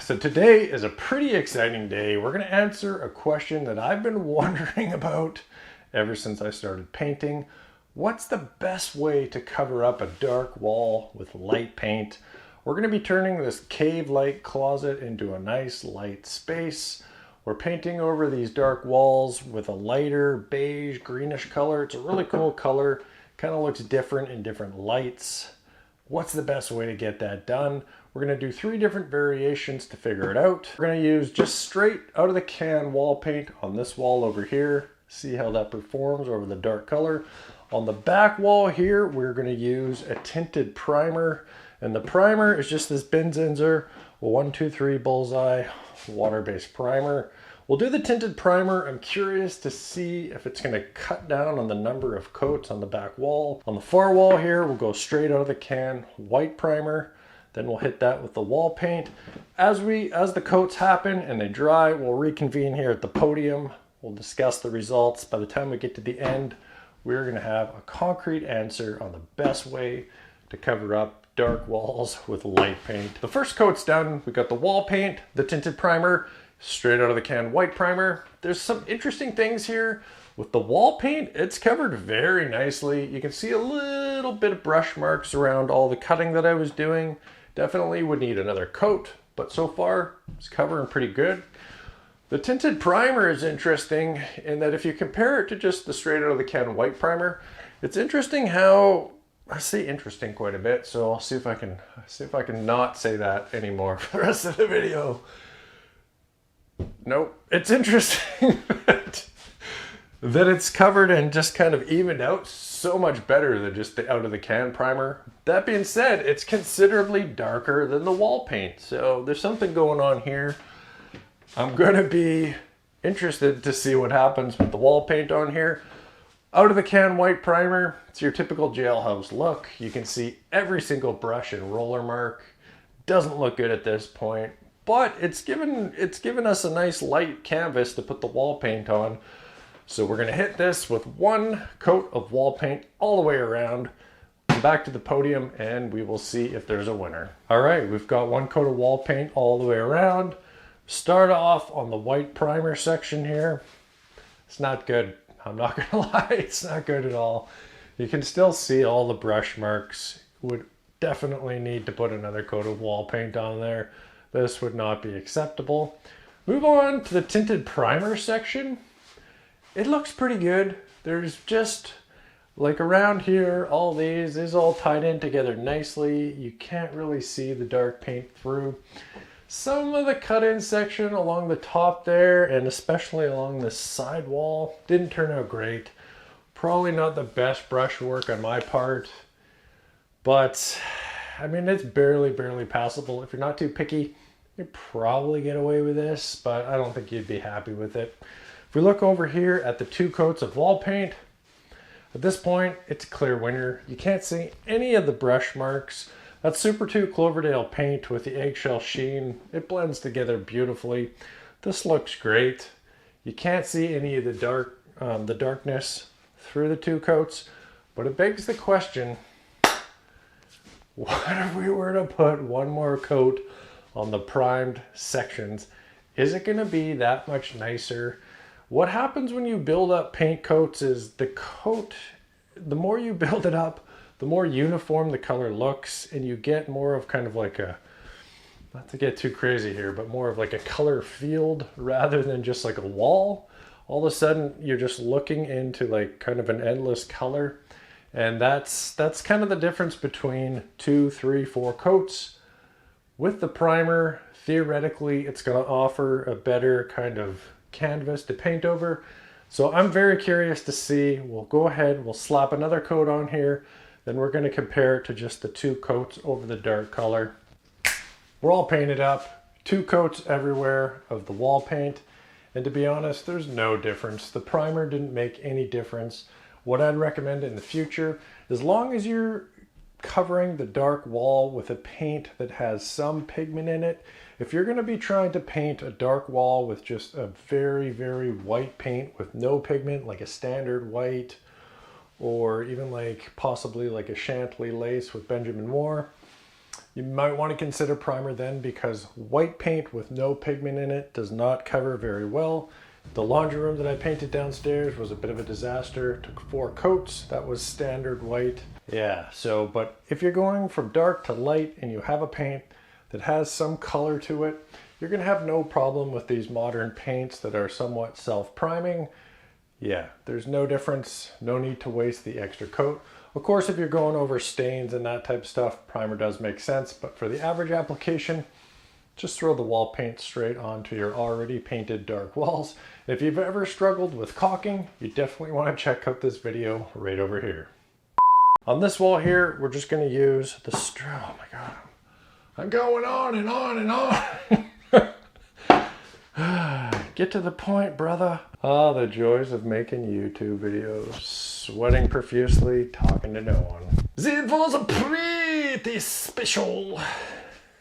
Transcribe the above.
So today is a pretty exciting day. We're going to answer a question that I've been wondering about ever since I started painting. What's the best way to cover up a dark wall with light paint? We're going to be turning this cave-like closet into a nice light space. We're painting over these dark walls with a lighter beige greenish color. It's a really cool color. Kind of looks different in different lights. What's the best way to get that done? We're going to do 3 different variations to figure it out. We're going to use just straight out of the can wall paint on this wall over here. See how that performs over the dark color. On the back wall here, we're going to use a tinted primer. And the primer is just this Benzinzer 123 Bullseye water-based primer. We'll do the tinted primer. I'm curious to see if it's going to cut down on the number of coats on the back wall. On the far wall here, we'll go straight out of the can white primer. Then we'll hit that with the wall paint. As the coats happen and they dry, we'll reconvene here at the podium. We'll discuss the results. By the time we get to the end, we're going to have a concrete answer on the best way to cover up dark walls with light paint. The first coat's done. We got the wall paint, the tinted primer, straight out of the can white primer. There's some interesting things here. With the wall paint, it's covered very nicely. You can see a little bit of brush marks around all the cutting that I was doing. Definitely would need another coat, but so far it's covering pretty good. The tinted primer is interesting in that if you compare it to just the straight out of the can white primer, it's interesting how, I say interesting quite a bit, so I'll see if I can not say that anymore for the rest of the video. Nope, it's interesting that it's covered and just kind of evened out so much better than just the out of the can primer. That being said, it's considerably darker than the wall paint, so there's something going on here. I'm gonna be interested to see what happens with the wall paint on here. Out of the can white primer, it's your typical jailhouse look. You can see every single brush and roller mark. Doesn't look good at this point, but it's given us a nice light canvas to put the wall paint on. So we're going to hit this with 1 coat of wall paint all the way around. Come back to the podium and we will see if there's a winner. All right, we've got 1 coat of wall paint all the way around. Start off on the white primer section here. It's not good. I'm not going to lie, it's not good at all. You can still see all the brush marks. Would definitely need to put another coat of wall paint on there. This would not be acceptable. Move on to the tinted primer section. It looks pretty good. There's just, like around here, all these is all tied in together nicely. You can't really see the dark paint through. Some of the cut-in section along the top there, and especially along the side wall, didn't turn out great. Probably not the best brush work on my part, but I mean, it's barely passable. If you're not too picky, you'd probably get away with this, but I don't think you'd be happy with it. If we look over here at the 2 coats of wall paint, at this point, it's a clear winner. You can't see any of the brush marks. That's Super 2 Cloverdale paint with the eggshell sheen. It blends together beautifully. This looks great. You can't see any of the darkness through the 2 coats, but it begs the question, what if we were to put 1 more coat on the primed sections? Is it going to be that much nicer? What happens when you build up paint coats is the more you build it up, the more uniform the color looks, and you get more of kind of like a, not to get too crazy here, but more of like a color field rather than just like a wall. All of a sudden, you're just looking into like kind of an endless color. And that's kind of the difference between 2, 3, 4 coats. With the primer, theoretically, it's going to offer a better kind of canvas to paint over. So I'm very curious to see. We'll go ahead, we'll slap another coat on here, then we're going to compare it to just the 2 coats over the dark color. We're all painted up, 2 coats everywhere of the wall paint, and to be honest, there's no difference. The primer didn't make any difference. What I'd recommend in the future, as long as you're covering the dark wall with a paint that has some pigment in it, if you're going to be trying to paint a dark wall with just a very white paint with no pigment, like a standard white, or even like possibly like a Chantilly lace with Benjamin Moore, You might want to consider primer then, because white paint with no pigment in it does not cover very well. The laundry room that I painted downstairs was a bit of a disaster. It took 4 coats. That was standard white. Yeah, so, but if you're going from dark to light and you have a paint that has some color to it, you're going to have no problem with these modern paints that are somewhat self-priming. Yeah, there's no difference. No need to waste the extra coat. Of course, if you're going over stains and that type of stuff, primer does make sense, but for the average application, just throw the wall paint straight onto your already painted dark walls. If you've ever struggled with caulking, you definitely want to check out this video right over here. On this wall here, we're just going to use the oh my god, I'm going on and on and on. Get to the point, brother. Ah, the joys of making YouTube videos. Sweating profusely, talking to no one. It was a pretty special